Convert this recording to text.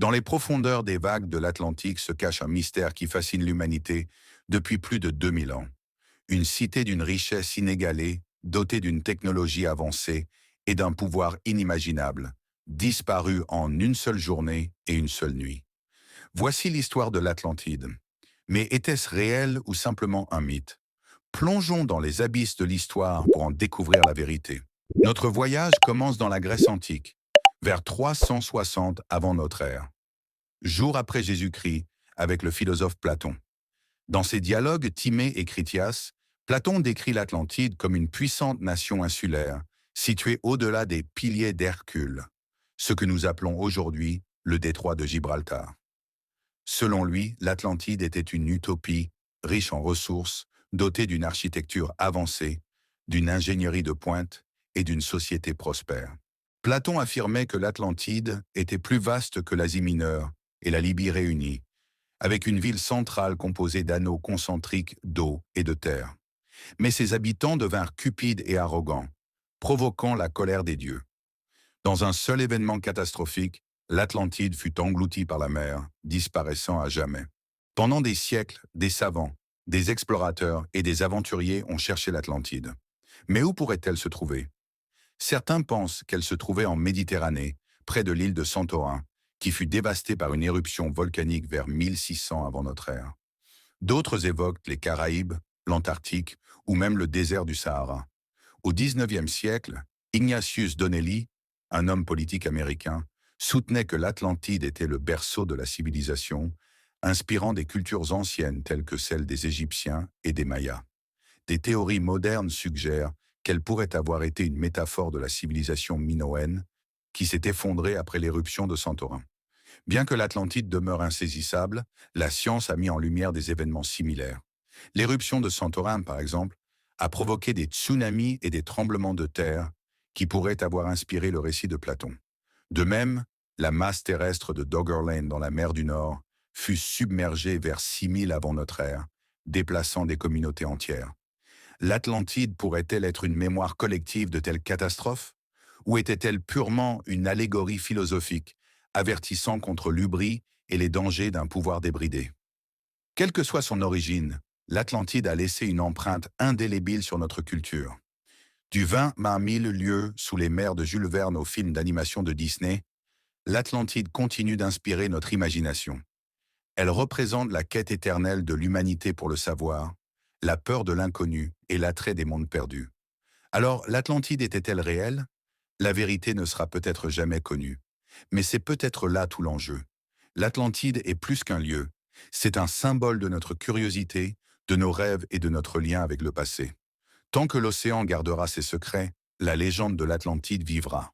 Dans les profondeurs des vagues de l'Atlantique se cache un mystère qui fascine l'humanité depuis plus de 2000 ans. Une cité d'une richesse inégalée, dotée d'une technologie avancée et d'un pouvoir inimaginable, disparue en une seule journée et une seule nuit. Voici l'histoire de l'Atlantide. Mais était-ce réel ou simplement un mythe? Plongeons dans les abysses de l'histoire pour en découvrir la vérité. Notre voyage commence dans la Grèce antique, vers 360 avant notre ère, jour après Jésus-Christ, avec le philosophe Platon. Dans ses dialogues Timée et Critias, Platon décrit l'Atlantide comme une puissante nation insulaire, située au-delà des piliers d'Hercule, ce que nous appelons aujourd'hui le détroit de Gibraltar. Selon lui, l'Atlantide était une utopie, riche en ressources, dotée d'une architecture avancée, d'une ingénierie de pointe et d'une société prospère. Platon affirmait que l'Atlantide était plus vaste que l'Asie mineure et la Libye réunie, avec une ville centrale composée d'anneaux concentriques d'eau et de terre. Mais ses habitants devinrent cupides et arrogants, provoquant la colère des dieux. Dans un seul événement catastrophique, l'Atlantide fut engloutie par la mer, disparaissant à jamais. Pendant des siècles, des savants, des explorateurs et des aventuriers ont cherché l'Atlantide. Mais où pourrait-elle se trouver? Certains pensent qu'elle se trouvait en Méditerranée, près de l'île de Santorin, qui fut dévastée par une éruption volcanique vers 1600 avant notre ère. D'autres évoquent les Caraïbes, l'Antarctique ou même le désert du Sahara. Au XIXe siècle, Ignatius Donnelly, un homme politique américain, soutenait que l'Atlantide était le berceau de la civilisation, inspirant des cultures anciennes telles que celles des Égyptiens et des Mayas. Des théories modernes suggèrent qu'elle pourrait avoir été une métaphore de la civilisation minoenne qui s'est effondrée après l'éruption de Santorin. Bien que l'Atlantide demeure insaisissable, la science a mis en lumière des événements similaires. L'éruption de Santorin, par exemple, a provoqué des tsunamis et des tremblements de terre qui pourraient avoir inspiré le récit de Platon. De même, la masse terrestre de Doggerland dans la mer du Nord fut submergée vers 6000 avant notre ère, déplaçant des communautés entières. L'Atlantide pourrait-elle être une mémoire collective de telles catastrophes? Ou était-elle purement une allégorie philosophique, avertissant contre l'hubris et les dangers d'un pouvoir débridé? Quelle que soit son origine, l'Atlantide a laissé une empreinte indélébile sur notre culture. Du 20 000 lieues sous les mers de Jules Verne au film d'animation de Disney, l'Atlantide continue d'inspirer notre imagination. Elle représente la quête éternelle de l'humanité pour le savoir, la peur de l'inconnu et l'attrait des mondes perdus. Alors, l'Atlantide était-elle réelle? La vérité ne sera peut-être jamais connue. Mais c'est peut-être là tout l'enjeu. L'Atlantide est plus qu'un lieu. C'est un symbole de notre curiosité, de nos rêves et de notre lien avec le passé. Tant que l'océan gardera ses secrets, la légende de l'Atlantide vivra.